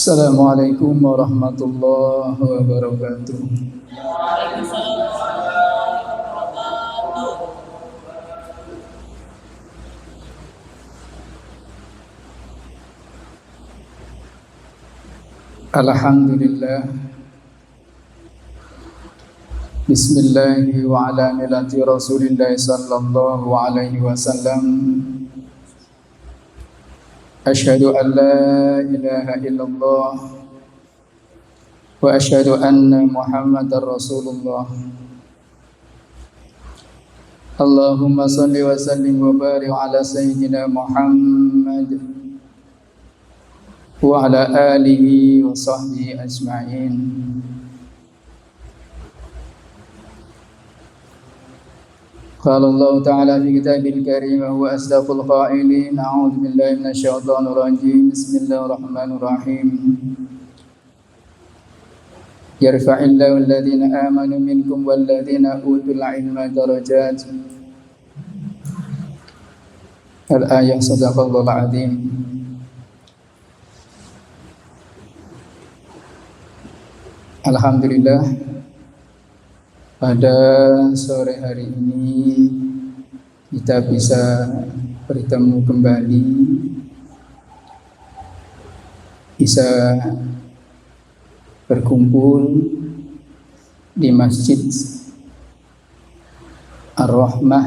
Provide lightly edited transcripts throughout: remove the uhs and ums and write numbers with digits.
Assalamualaikum warahmatullahi wabarakatuh. Alhamdulillah. Bismillahi wa ala milati Rasulillah sallallahu alaihi wasallam. Asyhadu an la ilaha illallah wa asyhadu anna Muhammadar Rasulullah. Allahumma salli wa sallim wa barik ala sayyidina Muhammad wa ala alihi wa sahbihi ajma'in. قال الله تعالى في كتابه الكريم وهو أصدق القائلين أعوذ بالله من الشيطان الرجيم بسم الله الرحمن الرحيم يرفع الله الذين آمنوا منكم والذين أوتوا العلم درجات. Al-ayah sadaqallahu al-azim. Alhamdulillah, pada sore hari ini kita bisa bertemu kembali, bisa berkumpul di Masjid Ar-Rahmah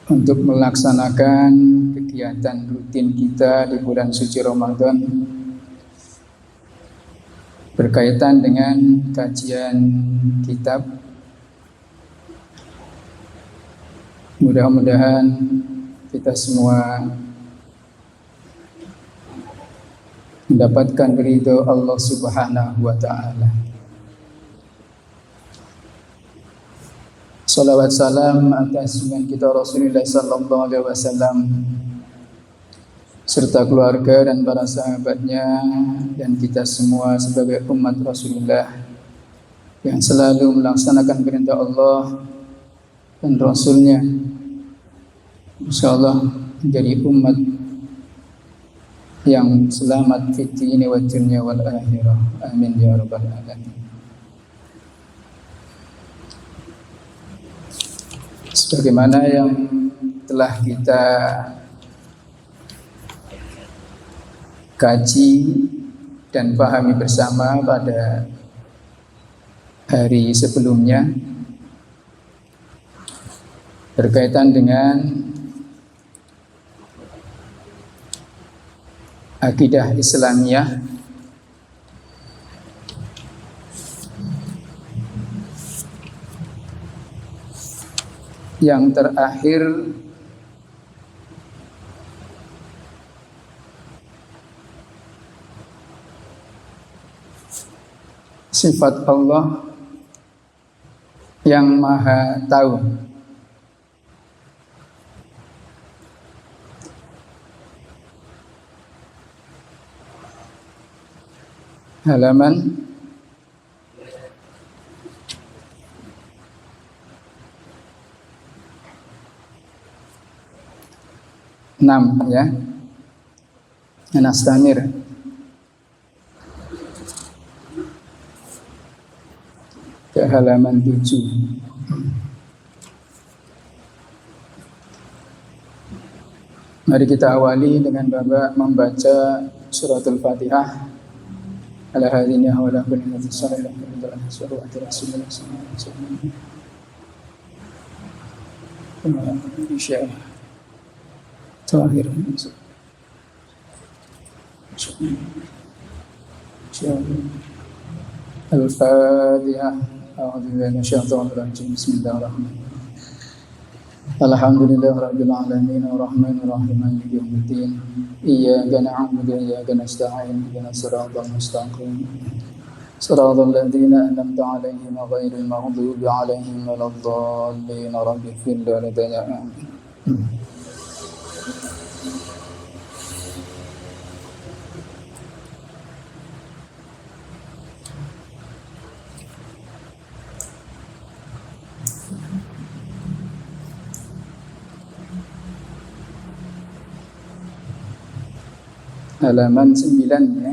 untuk melaksanakan kegiatan rutin kita di bulan suci Ramadan berkaitan dengan kajian kitab. Mudah-mudahan kita semua mendapatkan ridho Allah Subhanahu wa ta'ala. Salawat salam atas junjungan kita Rasulullah sallallahu alaihi wasallam serta keluarga dan para sahabatnya dan kita semua sebagai umat Rasulullah yang selalu melaksanakan perintah Allah dan Rasulnya, insyaallah menjadi umat yang selamat fid dini wad dunya wal akhirah. Amin ya rabbal alamin. Sebagaimana yang telah kita kaji dan pahami bersama pada hari sebelumnya berkaitan dengan akidah Islamiyah yang terakhir sifat Allah yang Maha Tahu. Halaman 6 ya. Anastamir. Ke halaman 7. Mari kita awali dengan membaca suratul Fatihah. Ala hadhihi wa ala kulli nabiyyin sallallahu alaihi wasallam Rasulullah sallallahu alaihi wasallam. Insyaallah. Terakhir. Insyaallah. Al-Fatihah. A'udzu billahi minasyaitonir rajim. Bismillahirrahmanirrahim. Alhamdulillahi rabbil alamin arrahmanir rahim maliki yaumiddin. Iyyaka na'budu wa iyyaka nasta'in. Ihdinas siratal mustaqim. Siratal ladzina an'amta 'alaihim ghairil maghdubi 'alaihim waladdallin. Rabbighfir lana. halaman 9 ya.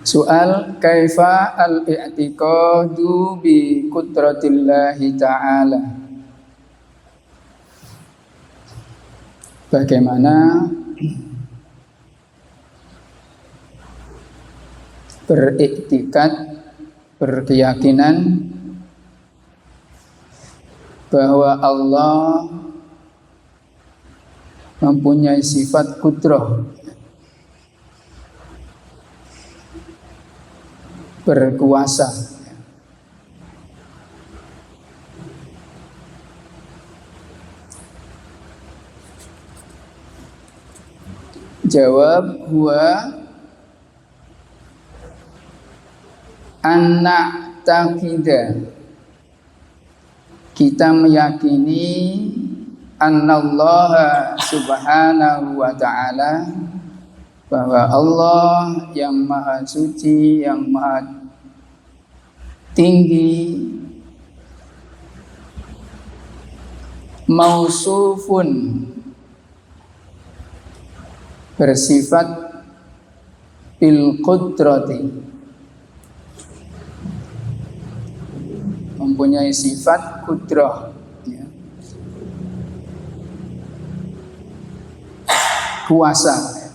Soal kaifa al-i'tiqadu bi qudratillahi ta'ala. Bagaimana beriktikad, berkeyakinan bahwa Allah mempunyai sifat qudrah, berkuasa. Jawab huwa anna taqida, kita meyakini annallaha subhanahu wa ta'ala, bahwa Allah yang maha suci, yang maha tinggi, mausufun, bersifat bil qudrati, mempunyai sifat qudrah ya. Kuasa ya.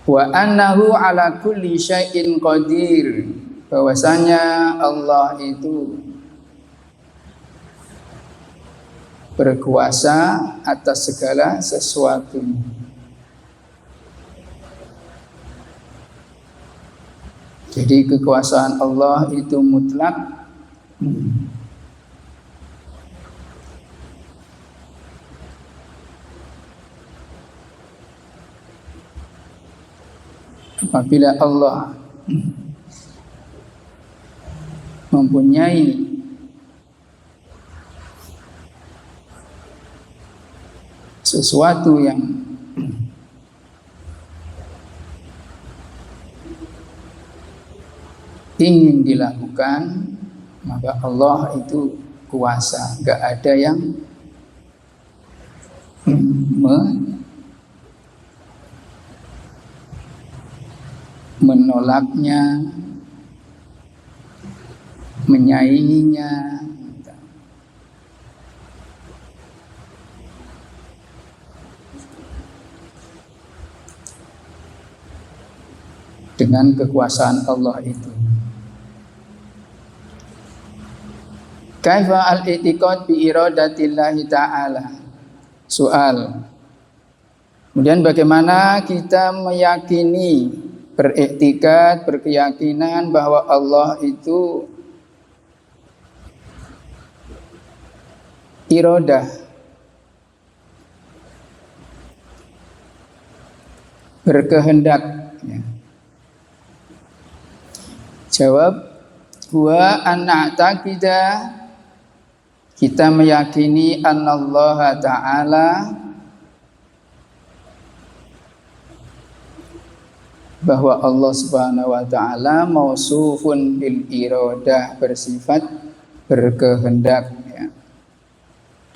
Wa annahu ala kulli syai'in qadir, bahwasanya Allah itu berkuasa atas segala sesuatu. Jadi kekuasaan Allah itu mutlak. Apabila Allah mempunyai sesuatu yang ingin dilakukan, maka Allah itu kuasa, gak ada yang menolaknya, menyainginya. Dengan kekuasaan Allah itu. Kaifa al-i'tiqad bi iradatillahi ta'ala. Soal. Kemudian bagaimana kita meyakini, beriktikad, berkeyakinan bahwa Allah itu iradah, berkehendak ya. Jawab huwa anna taqida, kita meyakini annallaha ta'ala, bahwa Allah subhanahu wa ta'ala mausufun bil iradah, bersifat berkehendak ya.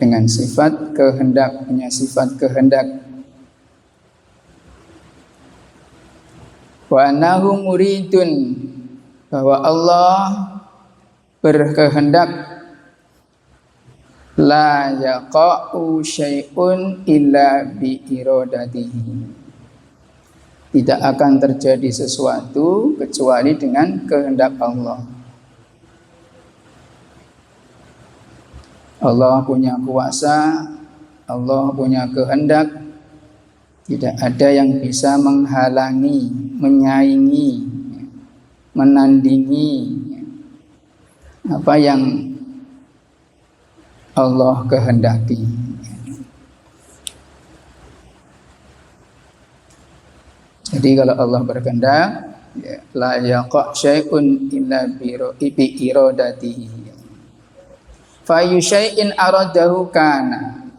Dengan sifat kehendak, punya sifat kehendak. Wa annahu muridun, bahwa Allah berkehendak, la yaqa'u syai'un illa bi iradatihi, tidak akan terjadi sesuatu kecuali dengan kehendak Allah. Allah punya kuasa, Allah punya kehendak, tidak ada yang bisa menghalangi, menyaingi, menandingi apa yang Allah kehendaki. Jadi kalau Allah berkehendak, ya, la yaqa' syai'un illa bi iradatihi. Fa ayu syai'in aradahu kana.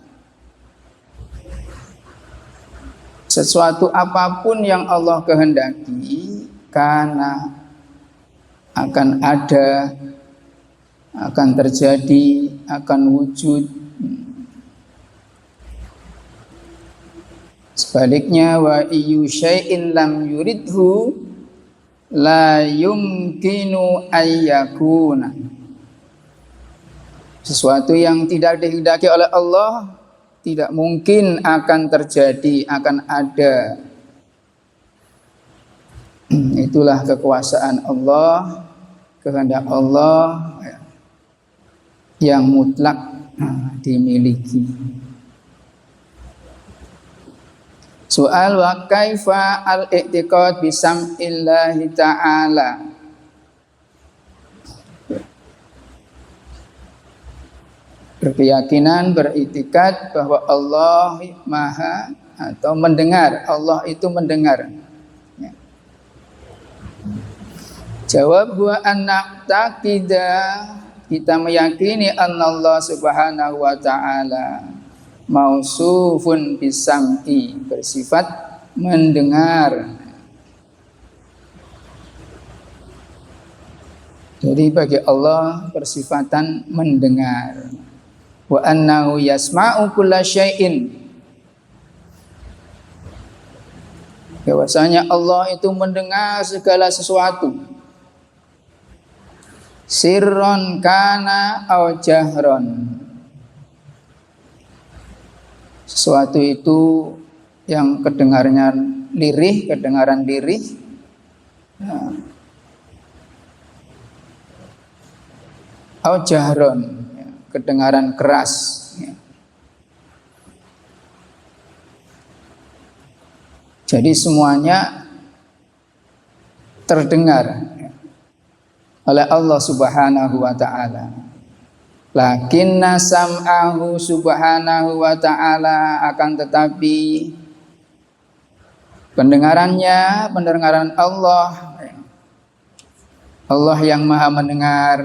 Sesuatu apapun yang Allah kehendaki, karena akan ada akan terjadi, akan wujud. Sebaliknya, wa iyu syai'in lam yuridhu la yumkinu ayyakuna. Sesuatu yang tidak dikehendaki oleh Allah tidak mungkin akan terjadi, akan ada. Itulah kekuasaan Allah, kehendak Allah yang mutlak dimiliki. Soal wa kaifa al-i'tiqad bi sam'illahi ta'ala. Berkeyakinan, beriktikad bahwa Allah maha atau mendengar. Allah itu mendengar. Ya. Jawab huwa anna taqida, kita meyakini Allah subhanahu wa ta'ala mausufun bisam'i, bersifat mendengar. Jadi bagi Allah bersifatan mendengar. Wa annahu yasma'u kulla syai'in, bahwasanya Allah itu mendengar segala sesuatu, sirron kana au jahron, sesuatu itu yang kedengarannya lirih, kedengaran lirih, au jahron, kedengaran keras. Jadi semuanya terdengar oleh Allah subhanahu wa ta'ala. Lakinna sam'ahu subhanahu wa ta'ala, akan tetapi pendengarannya, pendengaran Allah, Allah yang maha mendengar,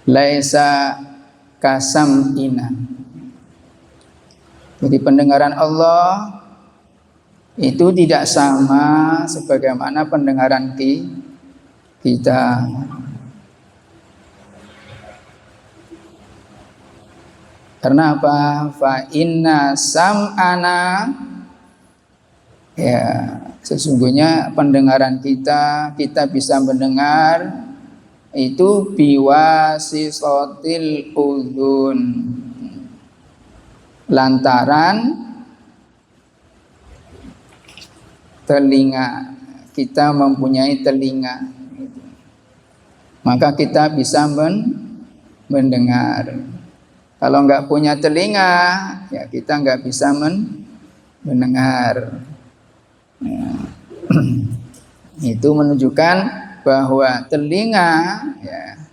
laisa kasam'ina. Jadi pendengaran Allah itu tidak sama sebagaimana pendengaran kita. Karena apa? Fa inna sam'ana, ya sesungguhnya pendengaran kita bisa mendengar itu biwasisotil udhun, lantaran telinga. Kita mempunyai telinga, maka kita bisa mendengar. Kalau nggak punya telinga, ya kita nggak bisa mendengar. Ya. Itu menunjukkan bahwa telinga, ya,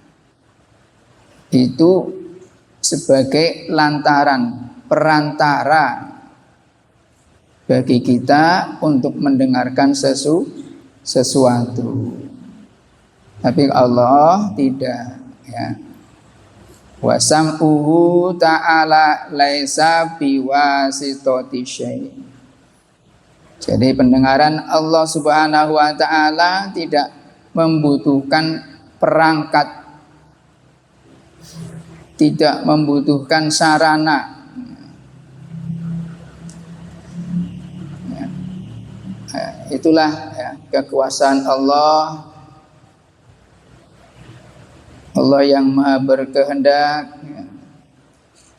itu sebagai lantaran, perantara bagi kita untuk mendengarkan sesuatu. Tapi Allah tidak, ya. Wa sam'uhu ta'ala laisa biwasitati syai'. Jadi pendengaran Allah subhanahu wa ta'ala tidak membutuhkan perangkat, tidak membutuhkan sarana. Itulah, ya, kekuasaan Allah. Allah yang maha berkehendak, ya.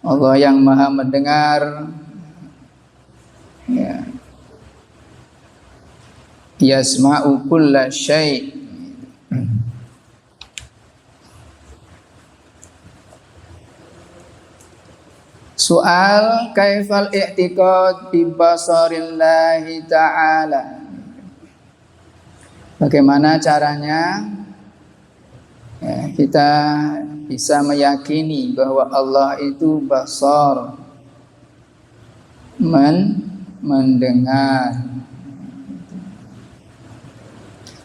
Allah yang maha mendengar, ya. Yasma'u kulla syai'. Soal kaifal i'tiqad bi basarillahi ta'ala. Bagaimana caranya, ya, kita bisa meyakini bahwa Allah itu basar, mendengar.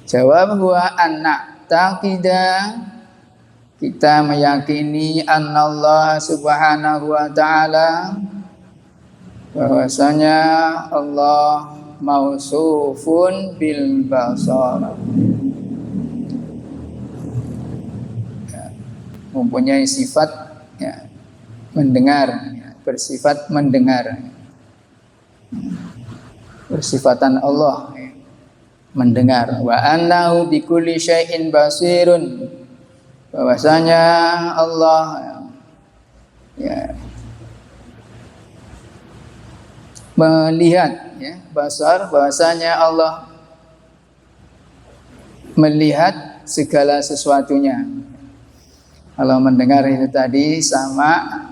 Jawab huwa anna taqida, kita meyakini Allah subhanahu wa ta'ala bahwasanya Allah mausufun bil basar, mempunyai sifat ya, mendengar, ya, bersifat mendengar. Persifatan Allah ya, mendengar. Wa annahu bikulli syai'in basirun, bahwasanya Allah ya, melihat ya, basar, bahwasanya Allah melihat segala sesuatunya. Kalau mendengar itu tadi sama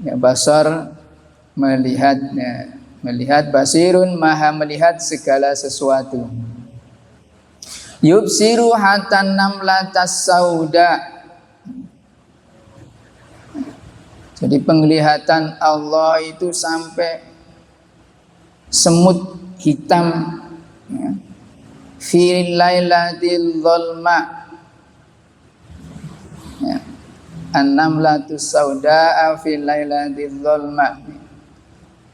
ya, basar melihat ya, melihat, basirun maha melihat segala sesuatu. Yubsiru hatta namlatas sauda. Jadi penglihatan Allah itu sampai semut hitam ya, fi lailatil dzulma ya, an-namlatus saudaa fi lailatil dzulma,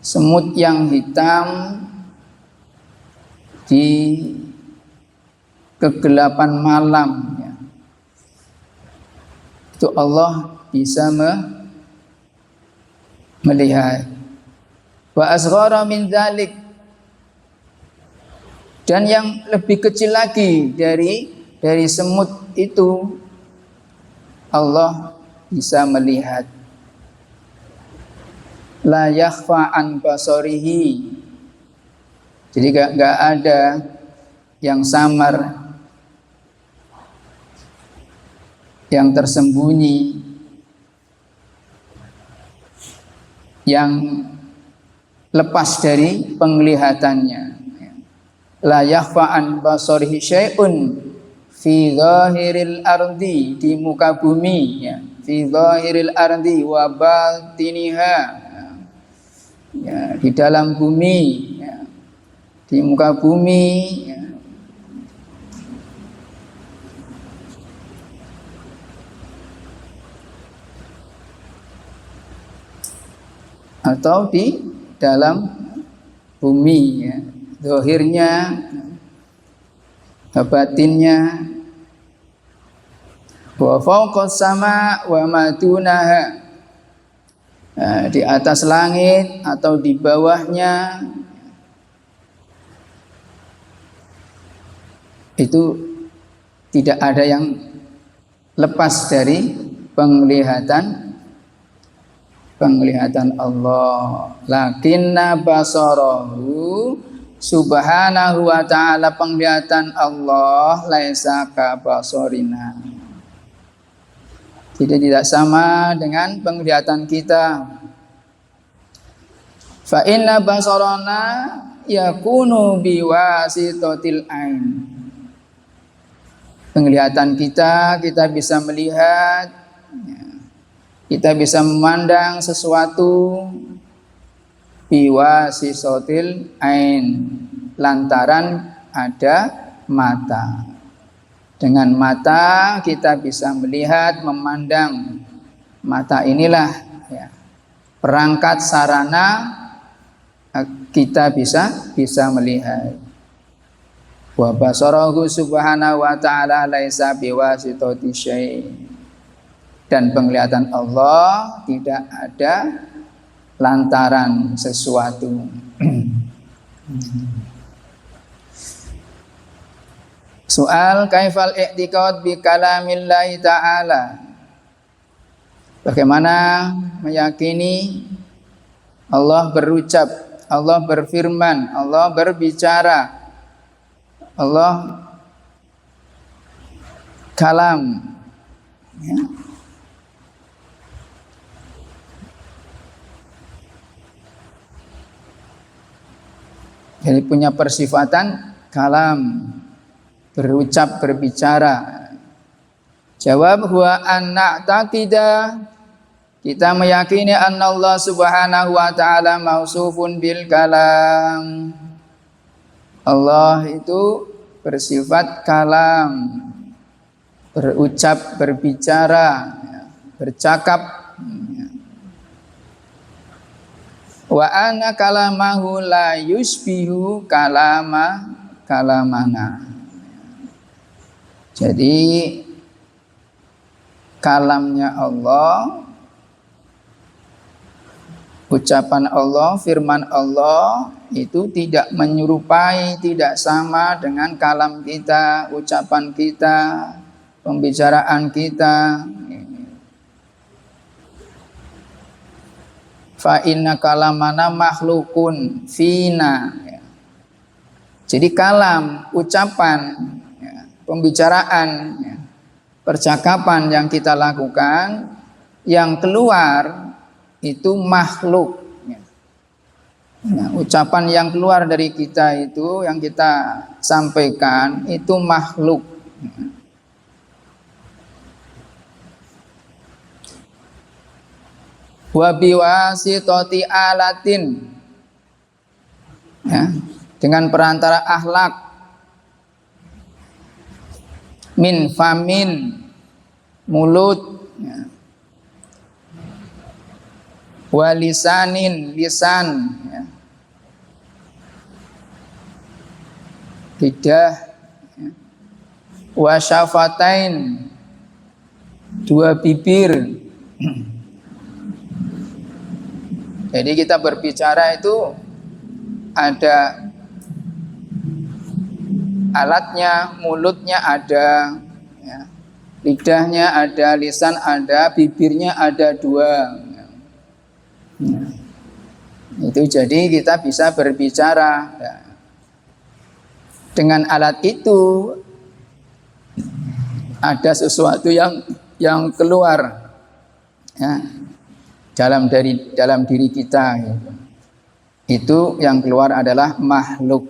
semut yang hitam di kegelapan malam ya. Itu Allah bisa melihat. Wa asghara min dzalik, dan yang lebih kecil lagi dari semut itu Allah bisa melihat. La yakhfa an basarihi, jadi gak ada yang samar, yang tersembunyi, yang lepas dari penglihatannya. La yakhfa an basarihi syai'un fi zahiril ardi, di muka bumi ya, fi zahiril ardi wa batiniha ya, di dalam bumi ya, di muka bumi ya, atau di dalam bumi ya, zahirnya, batinnya. Wa fawqas sama wa ma dunaha, di atas langit atau di bawahnya, itu tidak ada yang lepas dari penglihatan Allah. Lakinna basarahu subhanahu wa ta'ala, penglihatan Allah laisa ka basarina, tidak sama dengan penglihatan kita. Fa inna basarana yakunu biwasitatil ain, penglihatan kita bisa melihat, kita bisa memandang sesuatu biwasitatil ain, lantaran ada mata. Dengan mata kita bisa melihat, memandang. Mata inilah ya, perangkat sarana kita bisa melihat. Wa basarahu subhanahu wa ta'ala laisa biwasitati syai', dan penglihatan Allah tidak ada lantaran sesuatu. Soal kaifal i'tiqad bi kalamillahi ta'ala, bagaimana meyakini Allah berucap, Allah berfirman, Allah berbicara, Allah kalam ya. Jadi punya persifatan kalam, berucap, berbicara. Jawab huwa anna taqidah, kita meyakini anna Allah subhanahu wa ta'ala mausufun bil kalam, Allah itu bersifat kalam, berucap, berbicara, bercakap. Wa anna kalamahu la yusbihu kalamana. Jadi kalamnya Allah, ucapan Allah, firman Allah itu tidak menyerupai, tidak sama dengan kalam kita, ucapan kita, pembicaraan kita. Fa inna kalamana makhlukun fina. Jadi kalam, ucapan, pembicaraan, percakapan yang kita lakukan, yang keluar itu makhluk. Ucapan yang keluar dari kita itu, yang kita sampaikan itu makhluk. Wa biwasitati alatin, dengan perantara akhlak, min famin, mulut, walisanin, lisan, lidah, wasyafatain, dua bibir. Jadi kita berbicara itu ada alatnya, mulutnya ada, lidahnya ada, lisan ada, bibirnya ada dua. Itu jadi kita bisa berbicara. Dengan alat itu ada sesuatu yang keluar, dalam diri kita. Itu yang keluar adalah makhluk.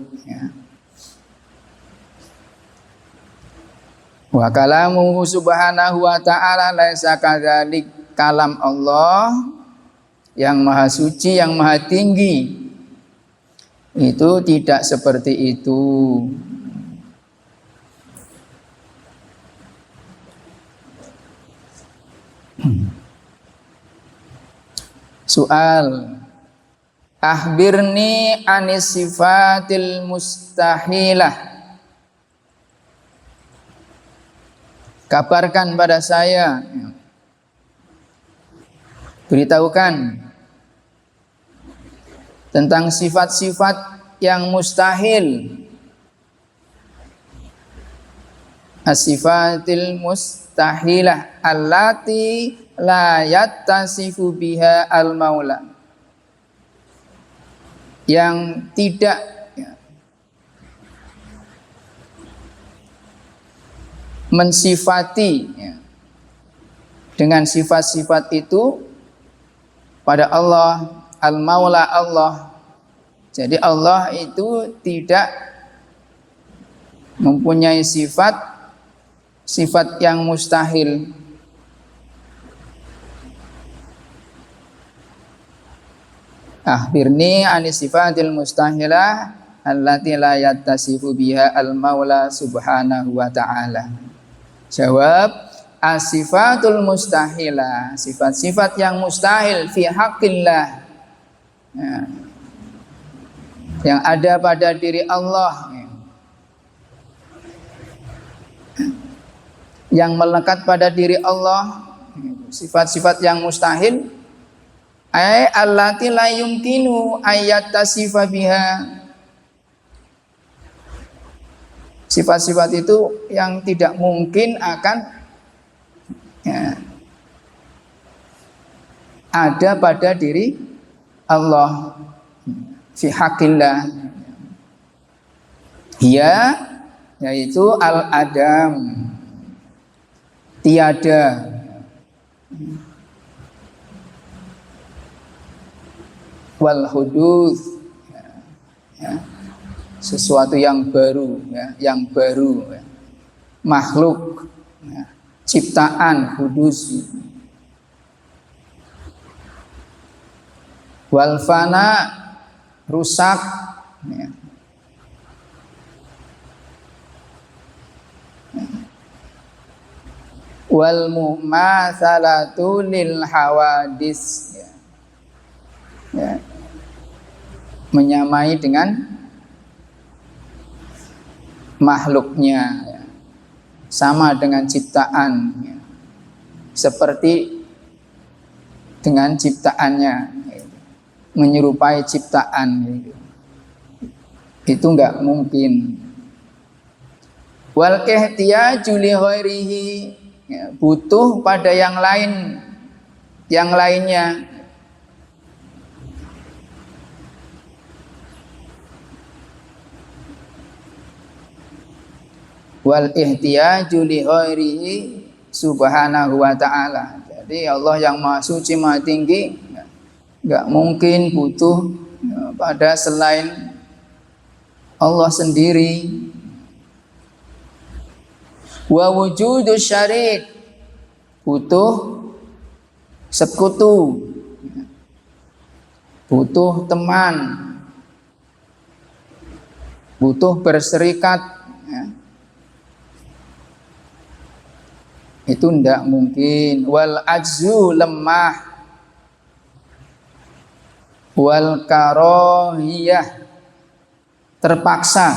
Wa kalamuhu subhanahu wa ta'ala laisa kadzalik, kalam Allah yang maha suci, yang maha tinggi itu tidak seperti itu. Soal, akhbirni anis sifatil mustahilah, kabarkan pada saya, beritahukan tentang sifat-sifat yang mustahil. As-sifatil mustahilah allati la yattasifu biha al-maula, yang tidak mensifati dengan sifat-sifat itu pada Allah, al-maula Allah. Jadi Allah itu tidak mempunyai sifat yang mustahil. Akhbirni anis sifatil mustahilah allati la yattasifu biha al-maula subhanahu wa ta'ala. Jawab, as-sifatul mustahilah, sifat-sifat yang mustahil fi haqqillah, yang ada pada diri Allah, yang melekat pada diri Allah, sifat-sifat yang mustahil, ay allati la yumkinu ayat tasifa biha, sifat-sifat itu yang tidak mungkin akan ada pada diri Allah, fi haqqillah, yaitu al-adam, tiada, wal huduts, sesuatu yang baru, yang baru, makhluk, ciptaan, hudus, wal fana, rusak, wal mumatsalatu lil hawadis, menyamai dengan makhluknya, sama dengan ciptaan, seperti dengan ciptaannya, menyerupai ciptaan, itu enggak mungkin. Wal ihtiyaju li ghairihi, butuh pada yang lainnya. Wal ihtiyaju li ghairihi subhanahu wa ta'ala. Jadi Allah yang Maha Suci, Maha Tinggi, enggak mungkin butuh pada selain Allah sendiri. Wa wujudu syarik, butuh sekutu, butuh teman, butuh berserikat, itu tidak mungkin. Wal ajzu lemah, wal karohiyah terpaksa,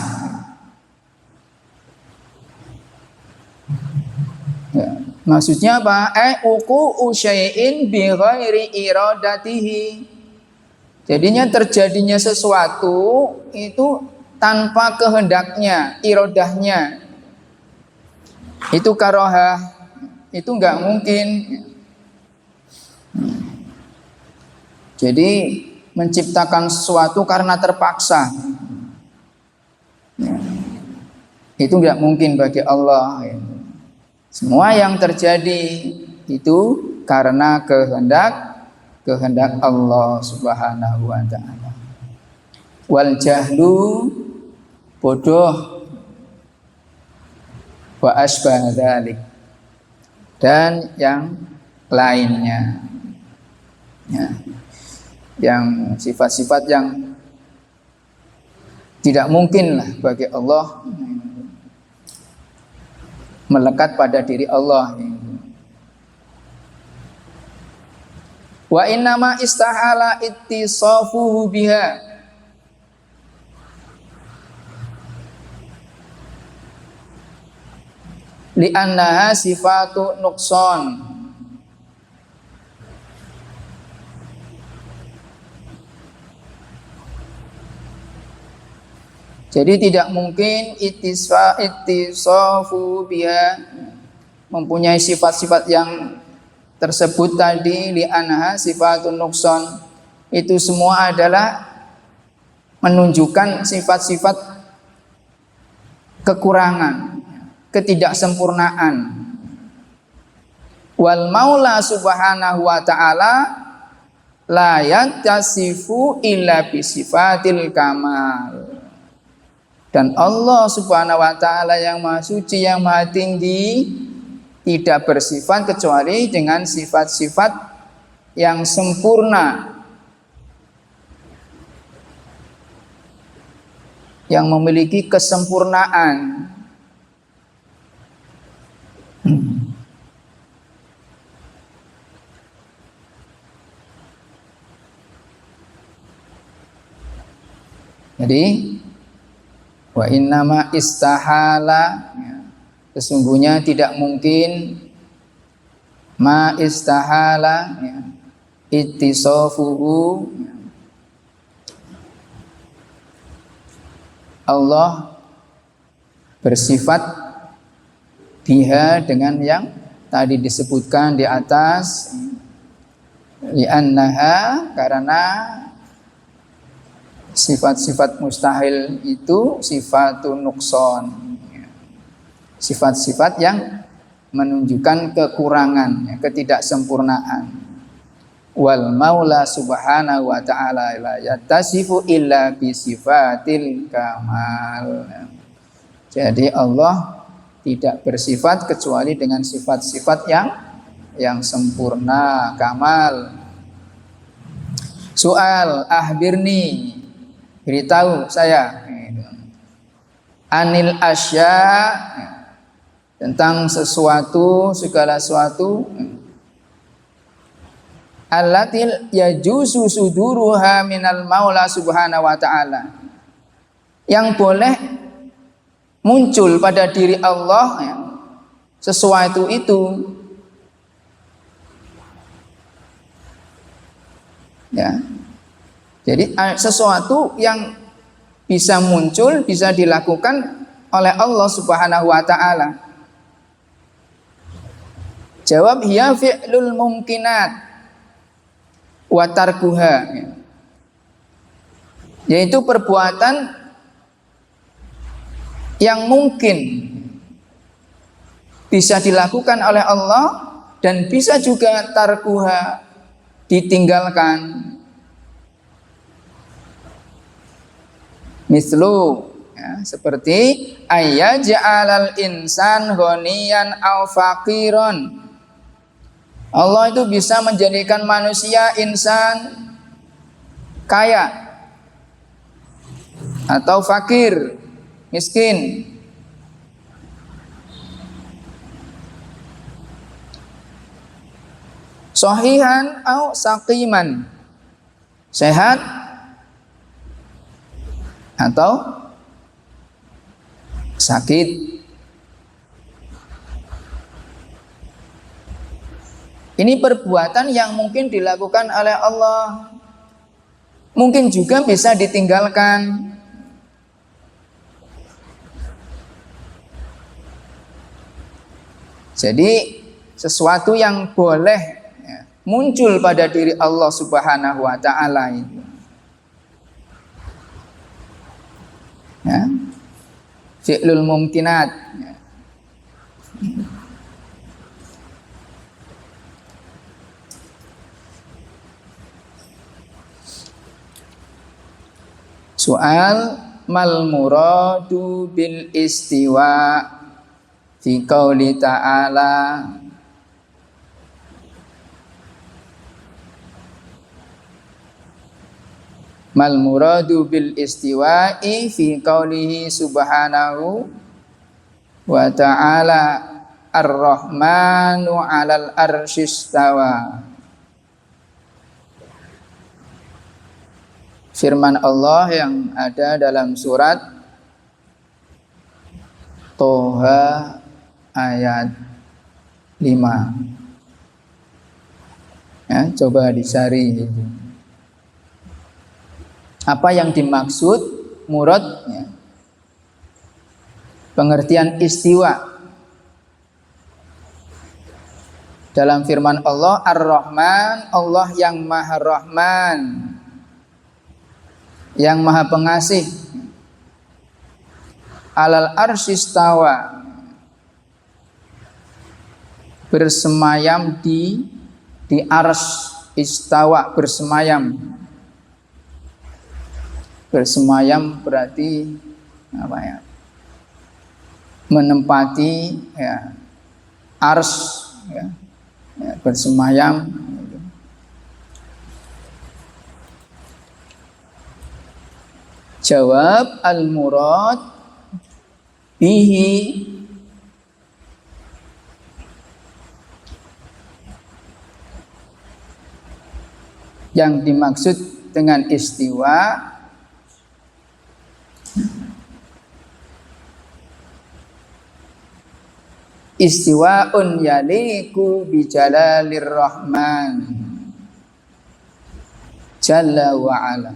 ya. Maksudnya apa? Uku usyai'in bi ghairi iradatihi. Jadinya terjadinya sesuatu itu tanpa kehendaknya, irodahnya. Itu karohah, itu enggak mungkin. Jadi menciptakan sesuatu karena terpaksa, itu enggak mungkin bagi Allah. Semua yang terjadi itu karena kehendak Allah Subhanahu wa ta'ala. Wal jahlu, bodoh, wa asbah dzalik, dan yang lainnya, ya, yang sifat-sifat yang tidak mungkin lah bagi Allah melekat pada diri Allah. Wa innama istahala ittisafuhu biha, li'annaha sifatu nuqsan. Jadi tidak mungkin ittisafu biha, mempunyai sifat-sifat yang tersebut tadi, li'annaha sifatun nuqsan. Itu semua adalah menunjukkan sifat-sifat kekurangan, ketidaksempurnaan. Wal maula subhanahu wa ta'ala la yattasifu illa bisifatil kamal. Dan Allah Subhanahu wa ta'ala yang Maha Suci, yang Maha Tinggi, tidak bersifat kecuali dengan sifat-sifat yang sempurna, yang memiliki kesempurnaan. Jadi wa innama istahala, sesungguhnya tidak mungkin, ma istahala, ittisafuhu, Allah bersifat biha, dengan yang tadi disebutkan di atas, li'annaha, karena sifat-sifat mustahil itu sifatun nuqsan, sifat-sifat yang menunjukkan kekurangan, ketidaksempurnaan. Wal maula subhanahu wa ta'ala la yattasifu illa bisifatil kamal. Jadi Allah tidak bersifat kecuali dengan sifat-sifat yang sempurna, kamal. Soal, ahbirni, beritahu saya, anil asya, tentang sesuatu, segala sesuatu, allatil yajuzu suduruha minal maula subhanahu wa ta'ala, yang boleh muncul pada diri Allah, sesuatu itu Ya. Jadi sesuatu yang bisa muncul, bisa dilakukan oleh Allah Subhanahu wa taala. Jawab hiya fi'lul mumkinat wa tarkuha. Yaitu perbuatan yang mungkin bisa dilakukan oleh Allah dan bisa juga tarkuha, ditinggalkan. Mislu, ya, seperti ayyaj'alal insan ghaniyan aw faqiran. Allah itu bisa menjadikan manusia insan kaya atau fakir, miskin. Sahihan atau saqiman, sehat atau sakit. Ini perbuatan yang mungkin dilakukan oleh Allah, mungkin juga bisa ditinggalkan. Jadi sesuatu yang boleh muncul pada diri Allah Subhanahu wa taala itu. Ya. Fi'lul mumkinat. Ya. Soal mal muradu bil istiwa fi qauli ta'ala. Mal muradu bil istiwa'i fi qaulihi subhanahu wa ta'ala ar-rahmanu 'alal arsyistawa. Firman Allah yang ada dalam surat Toha ayat 5. Ya, coba dicari itu. Apa yang dimaksud murad, ya. Pengertian istiwa dalam firman Allah Ar-Rahman, Allah yang Maha Rahman, yang Maha Pengasih, alal arsyistawa, bersemayam di ars, istawa, bersemayam. Bersemayam berarti apa ya? Menempati, ya, ars, ya, ya, bersemayam. Jawab al-murad bihi yang dimaksud dengan istiwa istiwa'un yaliku bijalalir rahman jalla wa'ala.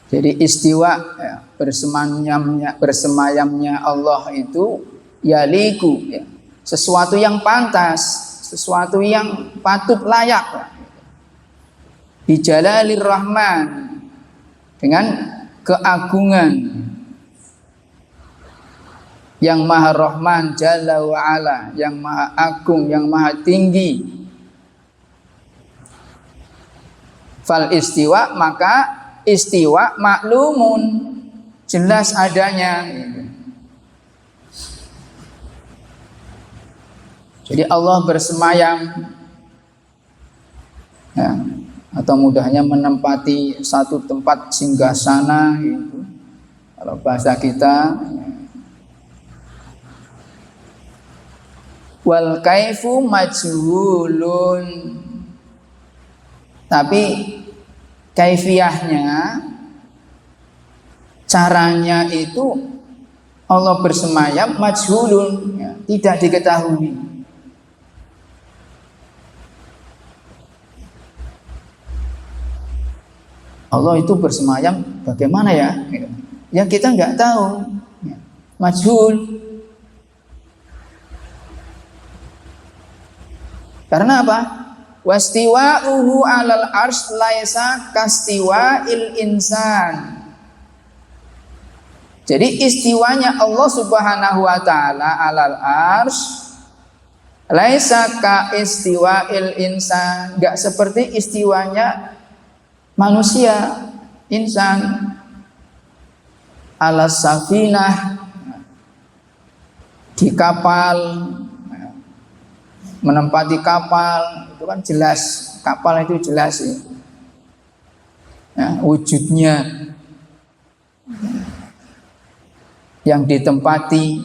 Jadi istiwa, ya, bersemayamnya Allah itu yaliku, ya, sesuatu yang pantas, sesuatu yang patut layak, ya. Bijalalir rahman, dengan keagungan yang Maha Rahman Jalla wa'ala, yang Maha Agung, yang Maha Tinggi. Fal istiwa, maka istiwa maklumun, jelas adanya. Jadi Allah bersemayam, ya, atau mudahnya menempati satu tempat singgasana, gitu. Kalau bahasa kita, wal kaifu majhulun, tapi kaifiyahnya, caranya itu Allah bersemayam majhulun, ya, tidak diketahui. Allah itu bersemayam bagaimana ya? Ya kita nggak tahu. Majhul. Karena apa? Wastiwa'uhu 'alal arsy laisa kastiwa'il insan. Jadi istiwanya Allah Subhanahu wa taala 'alal arsy laisa ka istiwa'il insan, enggak seperti istiwanya manusia, insan. Alas safinah, di kapal, menempati kapal, itu kan jelas, kapal itu jelas ya, wujudnya yang ditempati.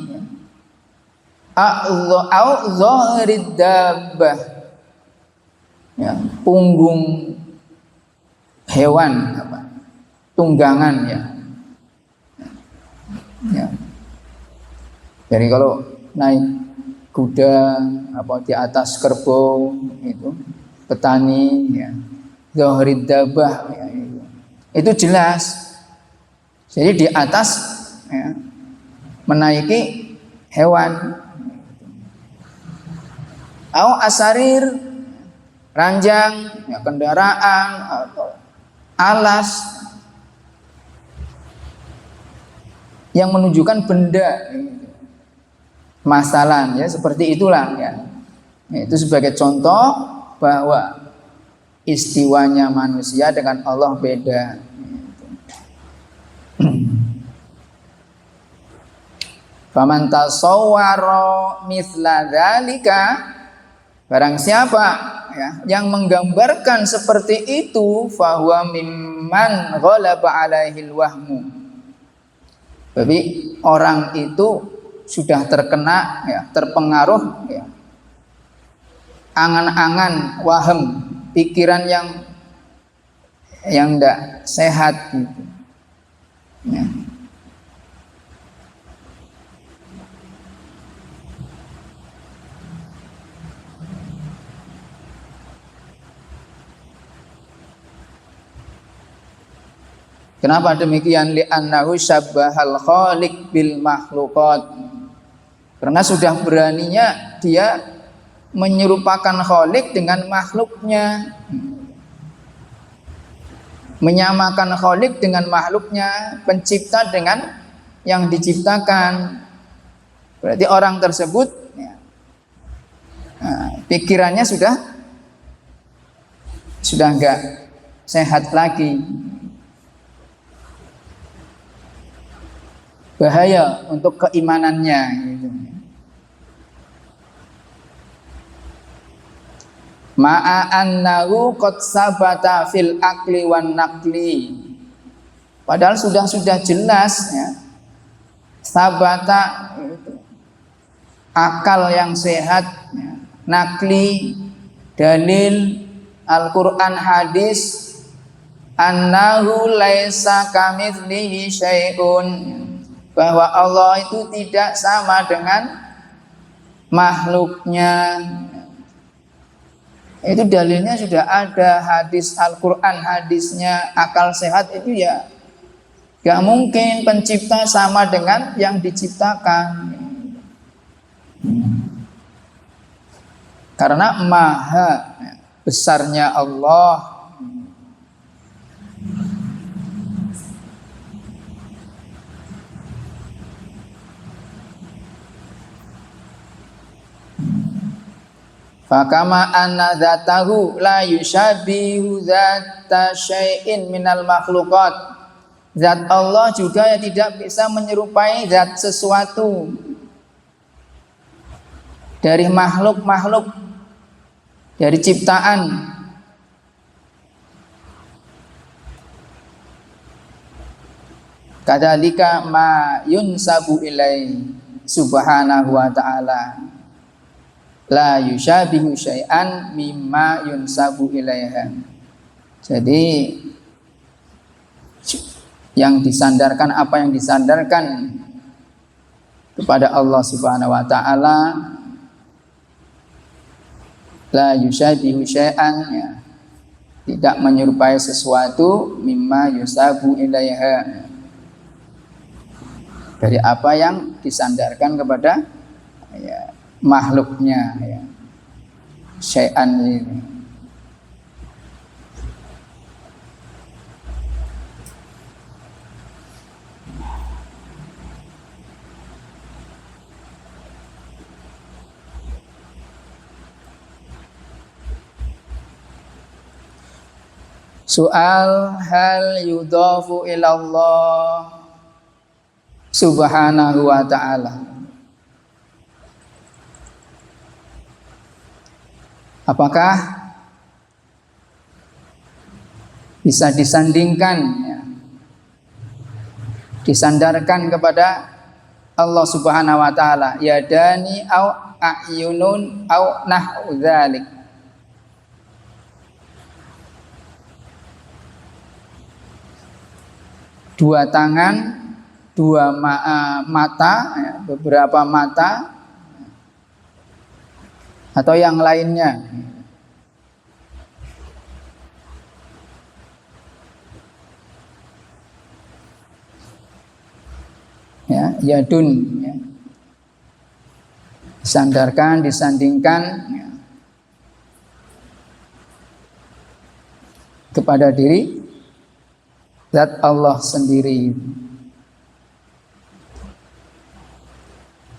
A'udzurid dabbah, ya, punggung hewan, apa, tunggangan ya. Ya. Jadi kalau naik kuda apa di atas kerbau itu petani ya, zuhrid dabbah ya, itu jelas. Jadi di atas ya, menaiki hewan. Au asarir, ranjang ya, kendaraan atau alas yang menunjukkan benda, masalah ya, seperti itulah ya. Itu sebagai contoh bahwa istiwanya manusia dengan Allah beda. Faman tasawwara mithla dzalika, barang siapa ya, yang menggambarkan seperti itu, fahuwa mimman ghalaba alaihil wahmu. Jadi orang itu sudah terkena ya, terpengaruh ya, angan-angan waham, pikiran yang tidak sehat gitu. Ya. Kenapa demikian? Li'annahu syabbahal khaliq bil makhluqat. Karena sudah beraninya dia menyerupakan khaliq dengan makhluknya. Menyamakan khaliq dengan makhluknya, pencipta dengan yang diciptakan. Berarti orang tersebut ya, pikirannya sudah enggak sehat lagi. Bahaya untuk keimanannya gitu. Ma'annahu qad sabata fil akli wan naqli. Padahal sudah jelas ya. Sabata itu akal yang sehat ya. Nakli dalil Al-Qur'an hadis annahu laisa kamitslihi syai'un, bahwa Allah itu tidak sama dengan makhluknya. Itu dalilnya sudah ada, hadis Al-Quran, hadisnya akal sehat itu ya gak mungkin pencipta sama dengan yang diciptakan. Karena maha besarnya Allah. Fakama anna dzatahu la yushabihu dzata syai'in minal makhluqat. Zat Allah juga ya tidak bisa menyerupai zat sesuatu dari makhluk-makhluk, dari ciptaan. Kadzalika ma yunsabu ilai subhanahu wa ta'ala la yushabihu syai'an mimma yunsabu ilaiha. Jadi yang disandarkan, apa yang disandarkan kepada Allah Subhanahu wa taala, la yushabihu syai'an ya, tidak menyerupai sesuatu mimma yusabu ilaiha, dari apa yang disandarkan kepada ya, makhluknya ya, syai'an ini. Soal hal yudhafu ilallah subhanahu wa ta'ala, apakah bisa disandingkan ya, disandarkan kepada Allah subhanahu wa ta'ala, yadani au a'yunun au nahwu dzalik, dua tangan, dua mata, beberapa mata, atau yang lainnya. Ya, yadun ya. Disandarkan, disandingkan ya, kepada diri zat Allah sendiri.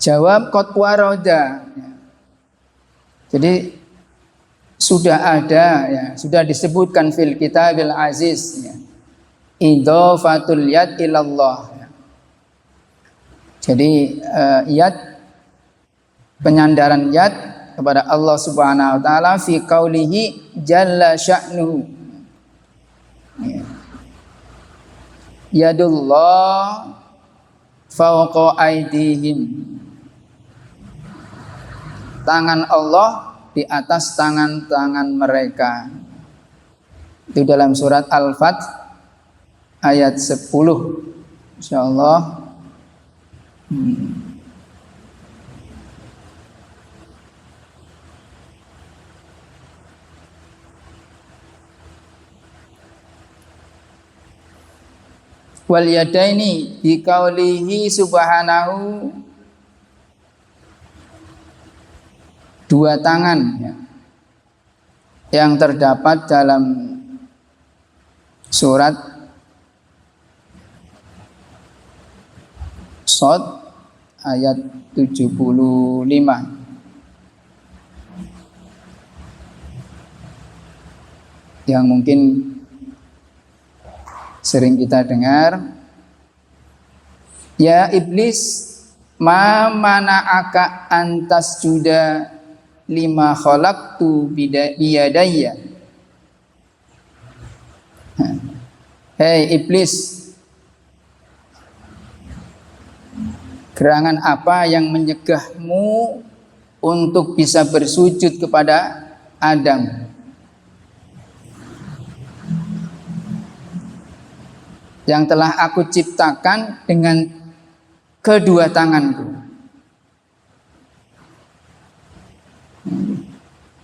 Jawab qad waroda. Jadi sudah ada ya, sudah disebutkan fil kitabil aziz ya, idhofatul yad ilallah ya. Jadi yad, penyandaran yad kepada Allah subhanahu wa ta'ala fi qaulihi jalla sya'nuhu ya. Yadullah fawqa aydihim, tangan Allah di atas tangan-tangan mereka. Itu dalam surat Al-Fath ayat 10 insyaallah. Wal yadaini bi qaulihi subhanahu, dua tangan ya, yang terdapat dalam surat Shad ayat 75, yang mungkin sering kita dengar, ya iblis ma mana'aka antas juda lima khalaqtu biyadayya. Hei iblis, gerangan apa yang menyegahmu untuk bisa bersujud kepada Adam, yang telah aku ciptakan dengan kedua tanganku.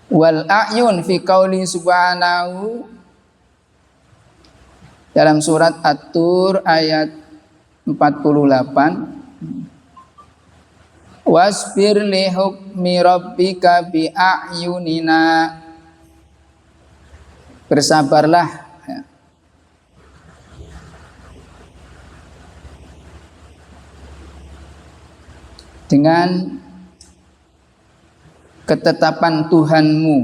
Wal a'yun fi qauli subhanahu, dalam surat At-Tur ayat 48, wasbir li hukmi rabbika bi a'yunina, bersabarlah dengan ketetapan Tuhanmu.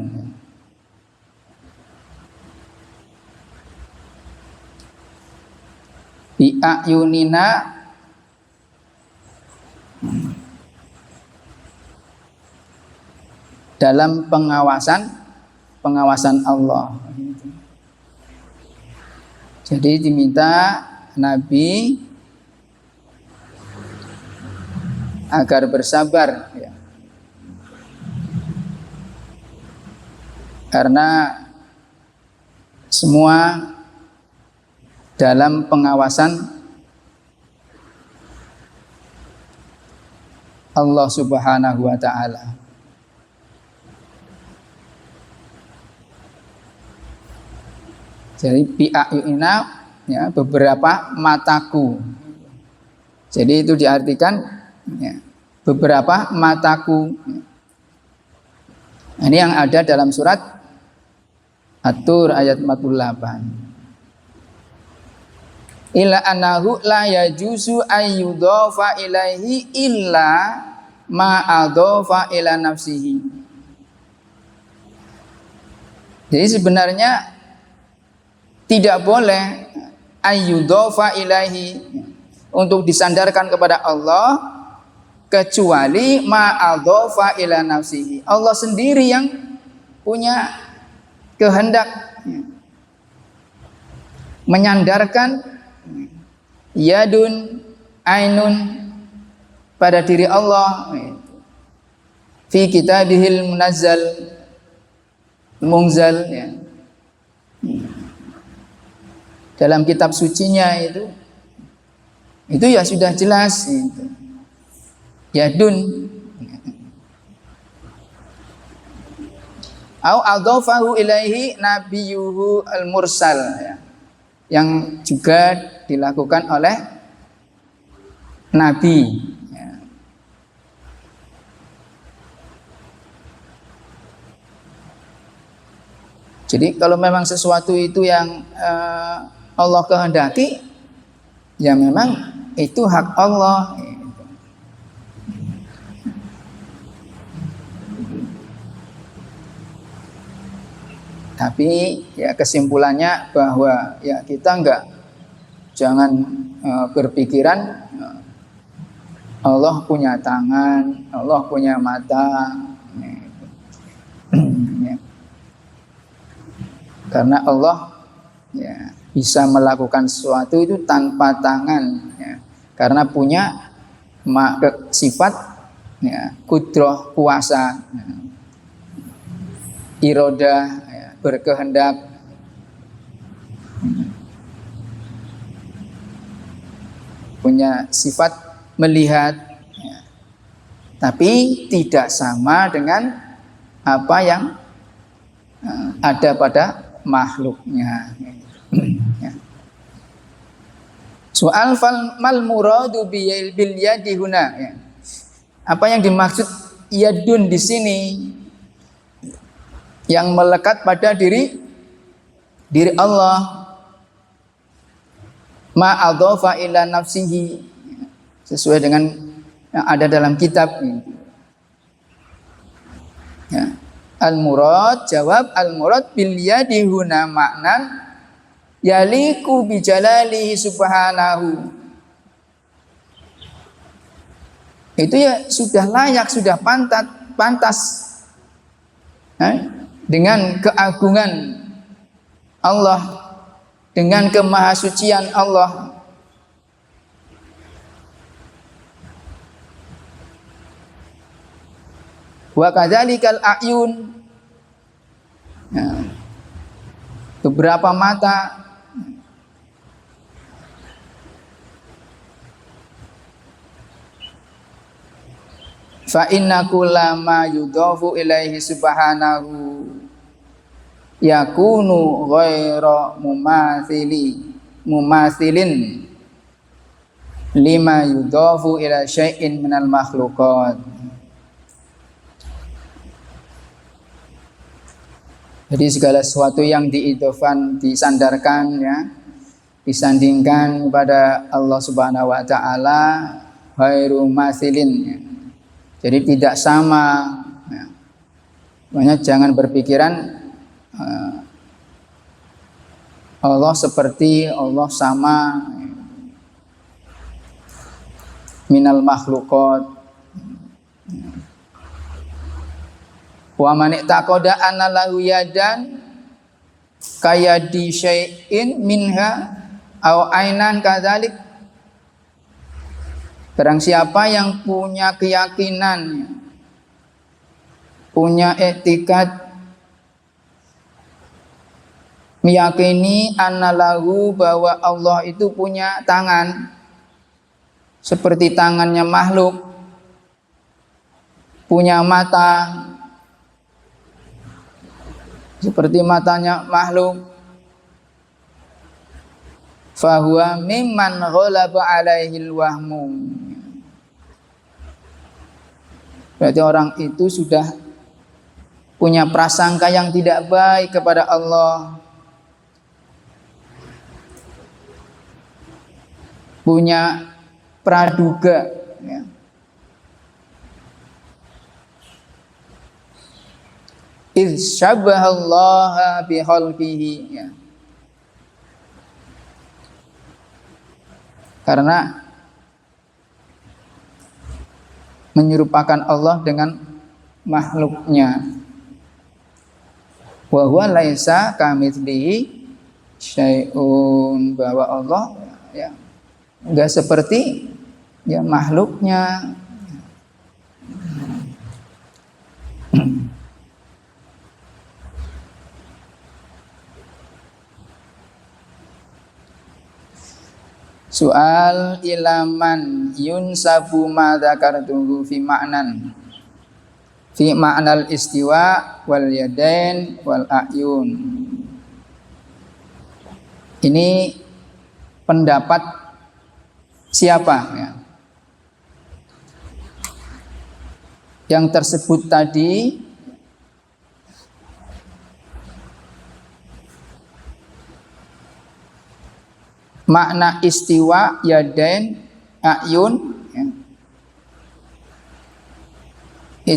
Bi'ayunina, dalam pengawasan Allah. Jadi diminta Nabi agar bersabar ya. Karena semua dalam pengawasan Allah subhanahu wa ta'ala. Jadi bi'ayunina, ya, beberapa mataku. Jadi itu diartikan, ya, beberapa mataku. Ini yang ada dalam surat At-Tur ayat 48. Illa annahu la yajuzu ayyudhafa ilaihi illa ma adhafa ila nafsihi. Jadi sebenarnya tidak boleh ayyudhafa ilaihi, untuk disandarkan kepada Allah, kecuali ma adhafa ila nafsihi. Allah sendiri yang punya kehendak menyandarkan yadun, ainun pada diri Allah fi kitabihil munazzal munzal, ya, dalam kitab sucinya itu ya sudah jelas itu. Yadun au adhafahu ilaihi nabiyuhu al-mursal, ya, yang juga dilakukan oleh Nabi, ya. Jadi kalau memang sesuatu itu yang Allah kehendaki, ya memang itu hak Allah. Tapi ya kesimpulannya bahwa ya kita jangan berpikiran Allah punya tangan, Allah punya mata, ya. Karena Allah, ya, bisa melakukan sesuatu itu tanpa tangan, ya. Karena punya sifat, ya, kudrah, kuasa, ya, irodah, ya, berkehendak, punya sifat melihat, ya. Tapi tidak sama dengan apa yang ada pada makhluknya. Ya. Soal mal muradu bil yadi huna, ya. Apa yang dimaksud yadun di sini? Yang melekat pada diri Allah, ma adhafa ila nafsihi, sesuai dengan yang ada dalam kitab ini. Ya. Al-murad, jawab al-murad bil yadi huna maknan yaliku bi jalalihi subhanahu. Itu ya sudah layak, sudah pantas, dengan keagungan Allah, dengan kemahasucian Allah. Wa kadzalikal a'yun, beberapa mata, fa inna kullama yudhafu ilaihi subhanahu yakunu ghaira mumathilin lima yudhafu ila syai'in minal makhluqat. Jadi segala sesuatu yang disandarkan, ya, disandingkan kepada Allah Subhanahu wa taala, ghairu mathilin, ya. Jadi tidak sama, ya. Makanya jangan berpikiran Allah seperti, Allah sama, ya, minal makhluqat. Wa man taqada anna lahu yadan kayadi syai'in minha au ainan kadzalik. Barang siapa yang punya keyakinan, punya etikad, meyakini anna lahu, bahwa Allah itu punya tangan seperti tangannya makhluk, punya mata seperti matanya makhluk, fahuwa mimman ghalaba alaihil wahmu. Berarti orang itu sudah punya prasangka yang tidak baik kepada Allah, punya praduga, ya. Idz syabbahallaha bi khalqihi, ya. Karena menyerupakan Allah dengan makhluknya. Wa huwa laisa kamitslihi syai'un, bahwa Allah ya enggak seperti ya makhluknya. Soal ilaman yunsabu ma dzakartuhu fi ma'nal istiwa wal yadain wal a'yun. Ini pendapat siapa, ya? Yang tersebut tadi makna istiwa, yadain, a'yun, ya,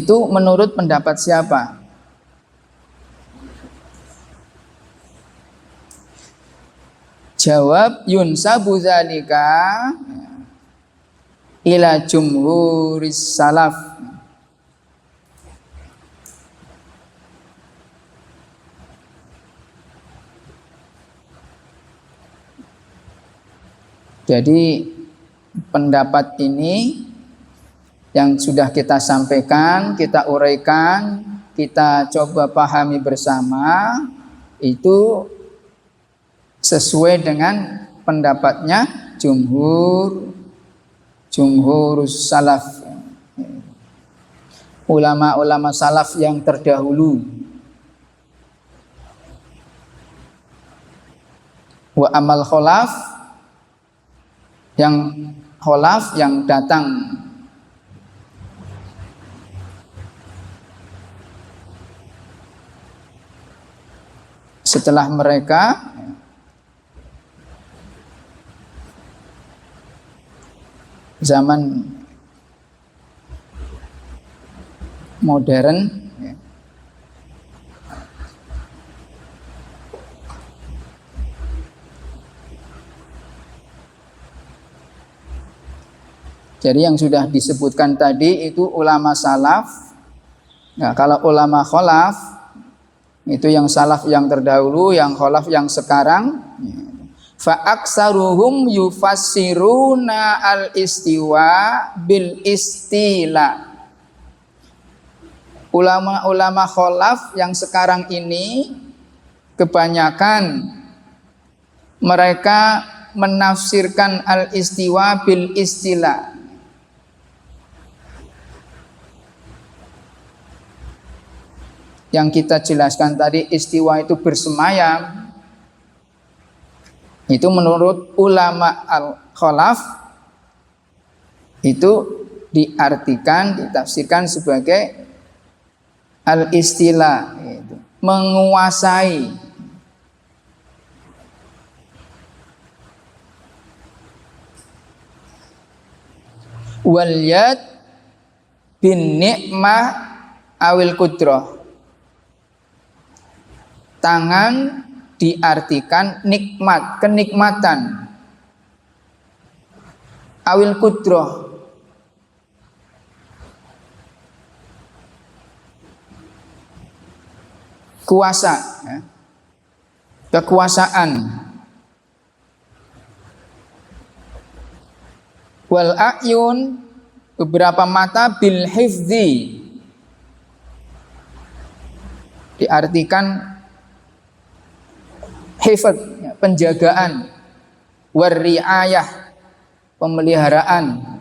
itu menurut pendapat siapa? Jawab, yunsabu dzalika ila jumhuris salaf. Jadi pendapat ini yang sudah kita sampaikan, kita uraikan, kita coba pahami bersama, itu sesuai dengan pendapatnya jumhurus salaf, ulama-ulama salaf yang terdahulu. Wa amal kholaf, yang kholaf yang datang setelah mereka, zaman modern, ya. Jadi yang sudah disebutkan tadi itu ulama salaf. Nah, kalau ulama kholaf itu yang salaf yang terdahulu, yang kholaf yang sekarang. Fa aksaruhum yufassiruna al istiwa bil istila. Ulama-ulama kholaf yang sekarang ini kebanyakan mereka menafsirkan al istiwa bil istila. Yang kita jelaskan tadi, istiwa itu bersemayam, itu menurut ulama al-kholaf itu diartikan, ditafsirkan sebagai al-istila, itu menguasai. Wal yad bin ni'mah awil kudrah, tangan diartikan nikmat, kenikmatan. Awil kudroh, kuasa, ya. Kekuasaan. Wal a'yun, beberapa mata, bil hifzi, diartikan hifz, penjagaan, warriayah, pemeliharaan.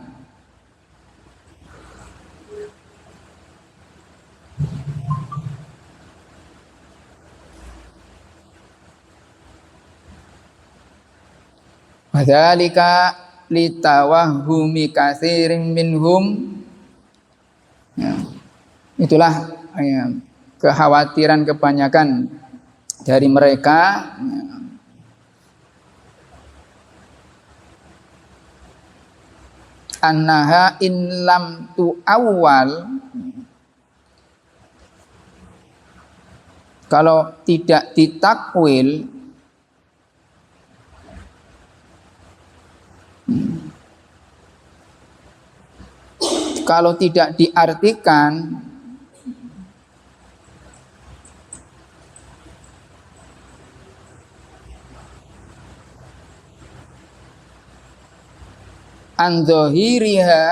Dzalika litawahhumi katsirin minhum. Ya, itulah ya, kekhawatiran kebanyakan dari mereka ya, annaha in lam tu awal, kalau tidak ditakwil kalau tidak diartikan an dzahiriha,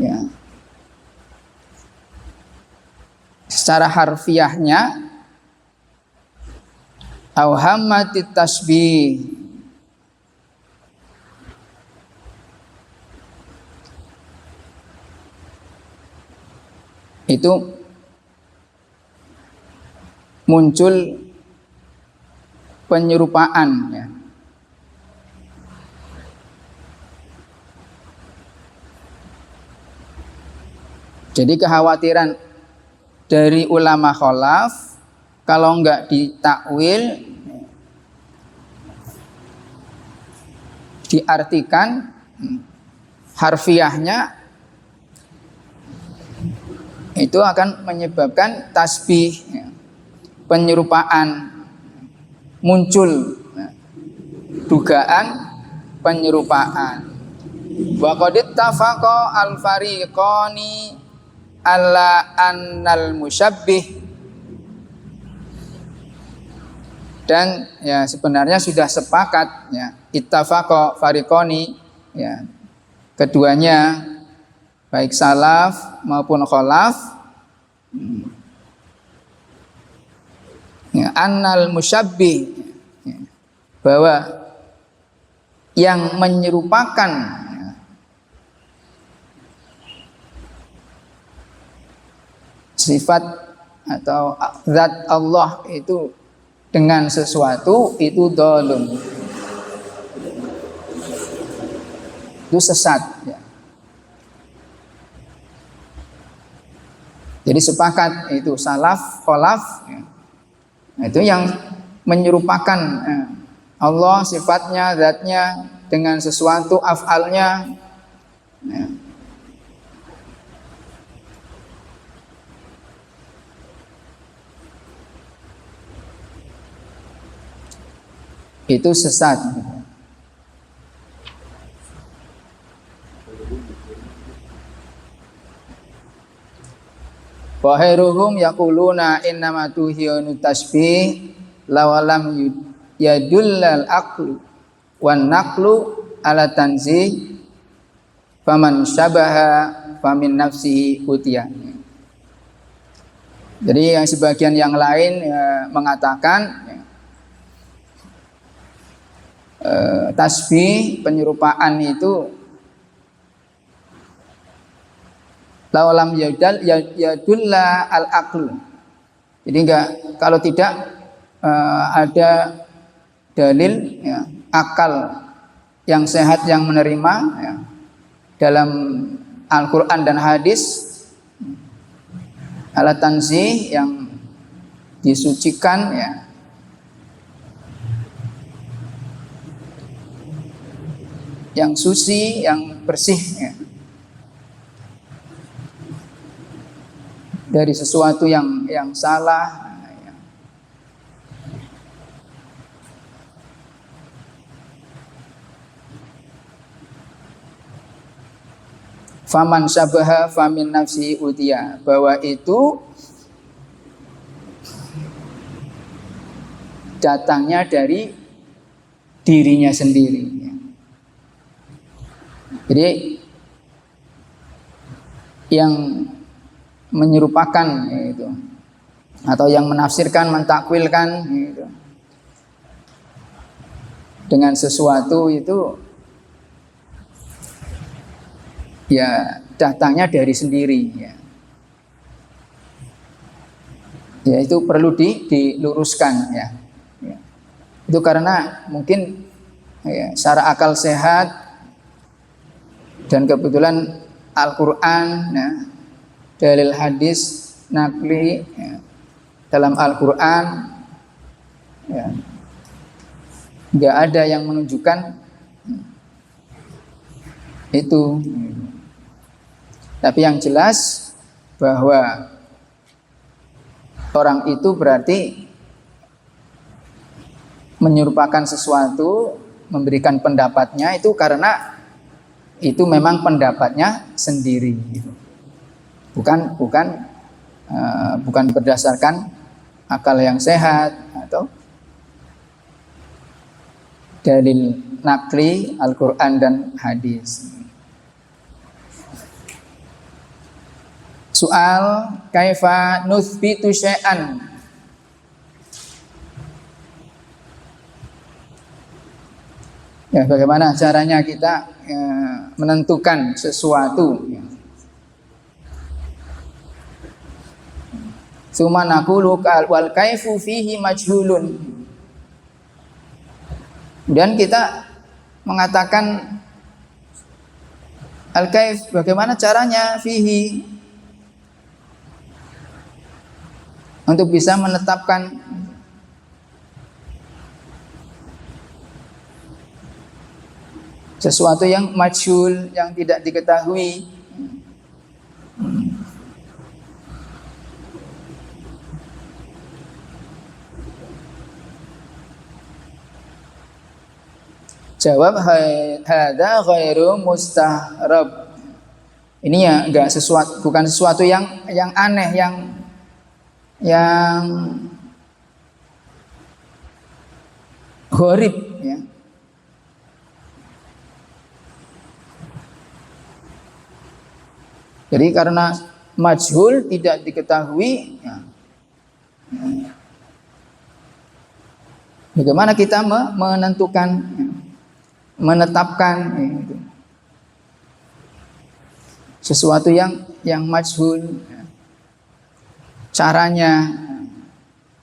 ya, secara harfiahnya au hammatit tasbih, itu muncul penyerupaan ya. Jadi kekhawatiran dari ulama khalaf kalau enggak ditakwil diartikan harfiahnya itu akan menyebabkan tasbih ya, penyerupaan, muncul ya, dugaan penyerupaan. Wa qad ittafaqa al-fariqani alla annal musyabbih, dan ya sebenarnya sudah sepakat ya, ittafaqa fariqani ya, keduanya baik salaf maupun khalaf ya, annal musyabbih ya, bahwa yang menyerupakan ya, sifat atau zat Allah itu dengan sesuatu itu dhalun, itu sesat ya. Jadi sepakat itu salaf, khalaf ya, itu yang menyerupakan Allah sifatnya, zatnya dengan sesuatu, af'alnya ya. Itu sesat. Wahiruhum yaquluna innama tuhiyunu tasbih lawalam yadullal aqlu wan naqlu ala tanzih faman syabaha famin nafsihi utiya. Jadi yang sebagian yang lain mengatakan tasbih penyerupaan itu lawalam yadulla al-aql. Jadi enggak, kalau tidak ada dalil ya, akal yang sehat yang menerima ya, dalam Al-Quran dan hadis ala tanzih yang disucikan ya, yang suci, yang bersih ya, dari sesuatu yang salah ya. Faman syabaha famin nafsi utiya, bahwa itu datangnya dari dirinya sendiri ya. Jadi yang menyerupakan itu atau yang menafsirkan, mentakwilkan itu dengan sesuatu itu ya datangnya dari sendiri ya. Ya, itu perlu diluruskan ya. Ya. Itu karena mungkin ya, secara akal sehat dan kebetulan Al-Quran ya, dalil hadis nakli ya, dalam Al-Quran ya, nggak ada yang menunjukkan itu. Tapi yang jelas bahwa orang itu berarti menyerupakan sesuatu, memberikan pendapatnya itu karena itu memang pendapatnya sendiri, bukan berdasarkan akal yang sehat atau dalil nakli Al-Quran dan hadis. Soal kaifa nuthbitu syai'an. Ya, bagaimana caranya kita menentukan sesuatu. Tsumma naqulu wal kaifu fihi majhulun. Dan kita mengatakan al-kaif, bagaimana caranya fihi, untuk bisa menetapkan sesuatu yang majhul, yang tidak diketahui. Jawab, hadza ghairu mustahrab. Ini ya enggak sesuatu, bukan sesuatu yang aneh, yang gharib ya. Jadi karena majhul, tidak diketahui ya. Bagaimana kita menentukan, menetapkan ya, sesuatu yang majhul, caranya?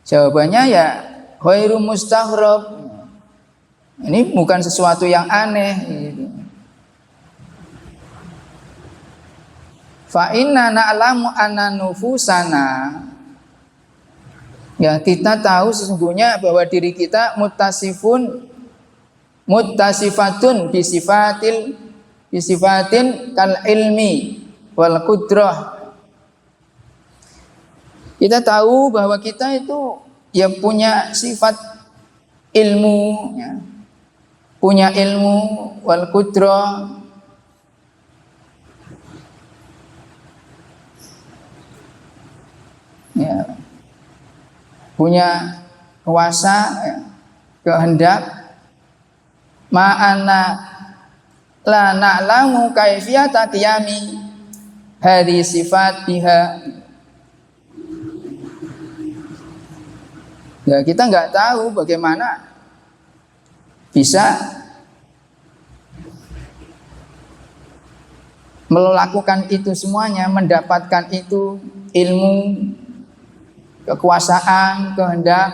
Jawabannya ya ghairu mustaghrab. Ini bukan sesuatu yang aneh gitu. Fa inna na'lamu anna nufusana, ya kita tahu sesungguhnya bahwa diri kita muttasifatun bisifatin kal ilmi wal qudrah. Kita tahu bahwa kita itu ya punya sifat ilmu ya. Punya ilmu wal qudrah, ya, punya kuasa ya, kehendak. Ma'ana la na'lamu kaifiyata qiyami hadhi sifat biha. Ya, kita nggak tahu bagaimana bisa melakukan itu semuanya, mendapatkan itu ilmu, kekuasaan, kehendak.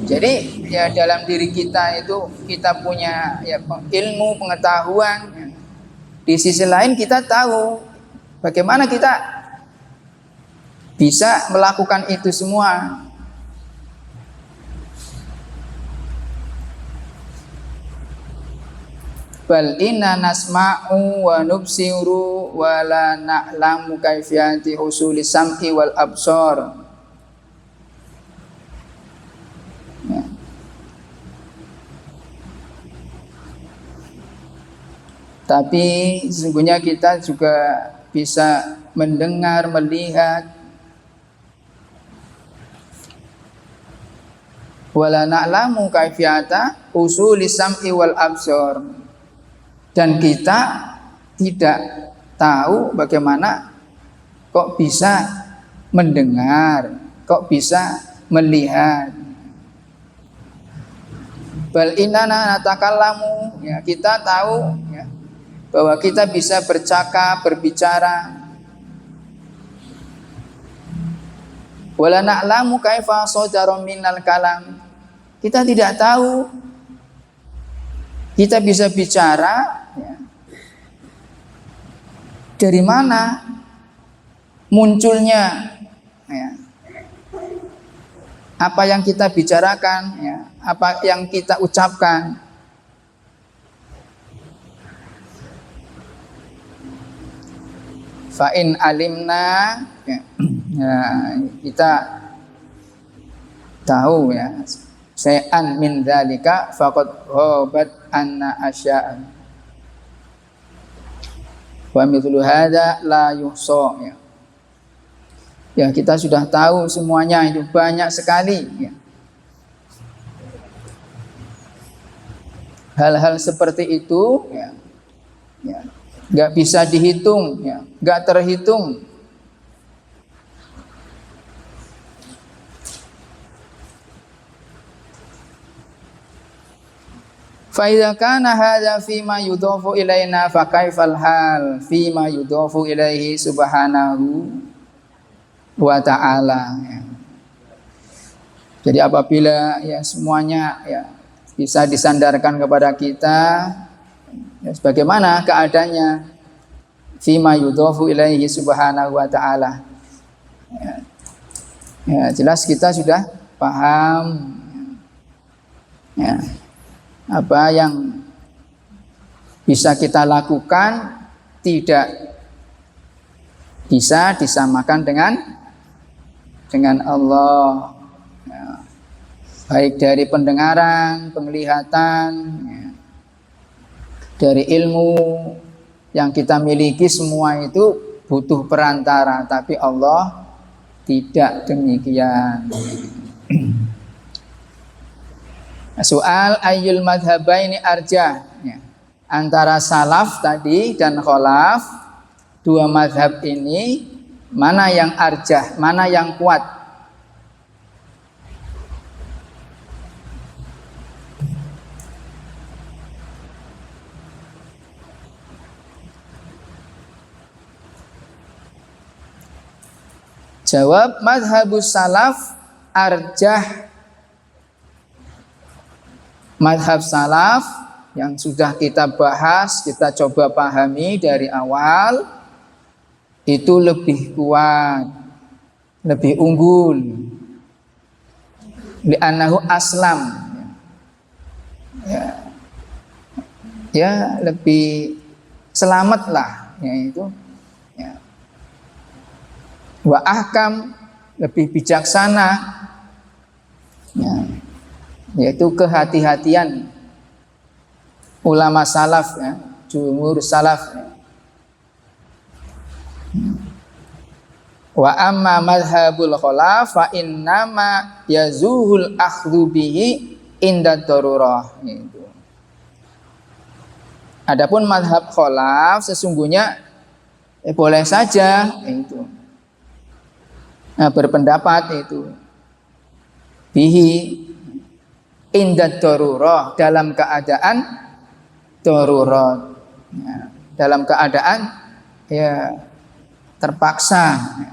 Jadi ya dalam diri kita itu kita punya ya ilmu, pengetahuan. Di sisi lain kita tahu bagaimana kita bisa melakukan itu semua. Bal inna nasma'u wa nubsiru wa la na'lamu kaifiyati husuli sam'i wal absar. Ya. Tapi sesungguhnya kita juga bisa mendengar, melihat. Wala na'lamu kaifiyata husuli sam'i wal absar. Dan kita tidak tahu bagaimana kok bisa mendengar, kok bisa melihat. Bal innana natakallamu, ya kita tahu ya, bahwa kita bisa bercakap, berbicara. Wala na'lamu kaifa sadara minal kalam. Kita tidak tahu kita bisa bicara ya, dari mana munculnya ya, apa yang kita bicarakan ya, apa yang kita ucapkan. Fa'in alimna ya, ya, kita tahu ya syai'an min dzalika faqad ghabat anna asya'an wa mithlu hadza la yuhsa ya. Ya kita sudah tahu semuanya, itu banyak sekali ya. Hal-hal seperti itu ya, ya nggak bisa dihitung ya, nggak terhitung. Fa idza kana hadza fi ma yudhafu ilaina fa kaifal hal fi ma yudhafu ilaihi subhanahu wa ta'ala ya. Jadi apabila ya semuanya ya bisa disandarkan kepada kita ya, sebagaimana keadaannya fi ma yudhafu ilaihi subhanahu wa ta'ala ya, ya jelas kita sudah paham ya, apa yang bisa kita lakukan tidak bisa disamakan dengan Allah ya, baik dari pendengaran, penglihatan ya, dari ilmu yang kita miliki, semua itu butuh perantara, tapi Allah tidak demikian. Soal ayyul madhabaini arjah ya. Antara salaf tadi dan kholaf, dua madhab ini mana yang arjah, mana yang kuat? Jawab madhabus salaf arjah. Madhab salaf yang sudah kita bahas, kita coba pahami dari awal, itu lebih kuat, lebih unggul. Li'annahu aslam. Ya, ya lebih selamat lah, yaitu ya. Wa ahkam, lebih bijaksana ya, yaitu kehati-hatian ulama salaf ya, jumhur salaf ya. Wa amma madhabul khalaf fa innama yazuhul akhdhu bihi inda darurah gitu. Adapun madhab khalaf sesungguhnya boleh saja itu. Nah, berpendapat itu bihi inda darurah, dalam keadaan darurat ya, dalam keadaan ya terpaksa ya,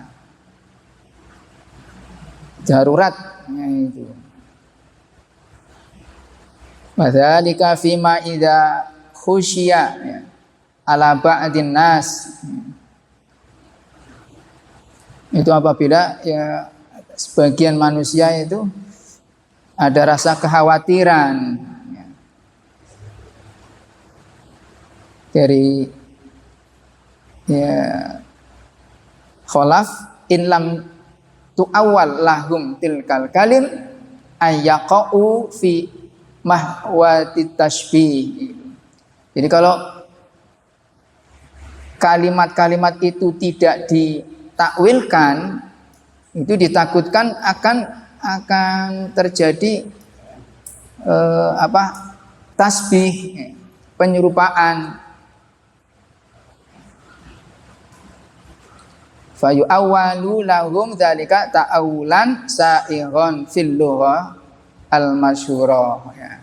darurat ya, itu. Wadzalika fima idza khusyiya ya, ala ba'din nas. Itu apabila ya sebagian manusia itu ada rasa kekhawatiran ya, dari ya kholaf in lam tu'awwal lahum tilkal kalim ayyaqa'u fi mahwati tashbih. Jadi kalau kalimat-kalimat itu tidak ditakwilkan, itu ditakutkan akan terjadi tasbih, penyerupaan. Fayu awalu lahum dzalika ta'awulan sa'ighon fil lughah al masyhurah ya.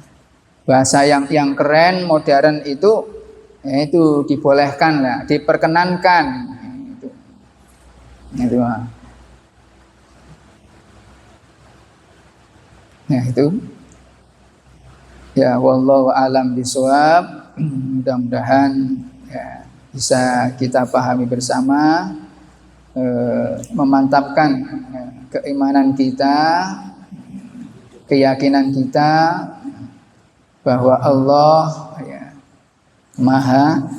Bahasa yang keren, modern itu Itu dibolehkan lah, diperkenankan. Itu. Nah itu. Ya wallahu alam bisawab. Mudah-mudahan ya, bisa kita pahami bersama, memantapkan keimanan kita, keyakinan kita bahwa Allah ya, maha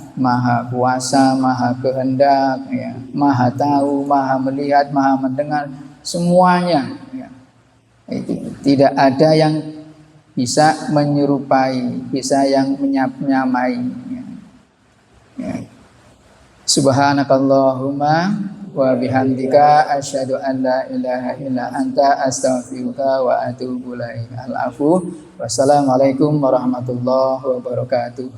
kuasa, maha kehendak, ya, maha tahu, maha melihat, maha mendengar semuanya. Ya. Itu tidak ada yang bisa menyerupai, bisa yang menyamai. Ya. Ya. Subhanakallahumma wa bihamdika asyhadu an la ilaha illa anta astaghfiruka wa atubu ilaik. Al-afu. Wassalamualaikum warahmatullahi wabarakatuh.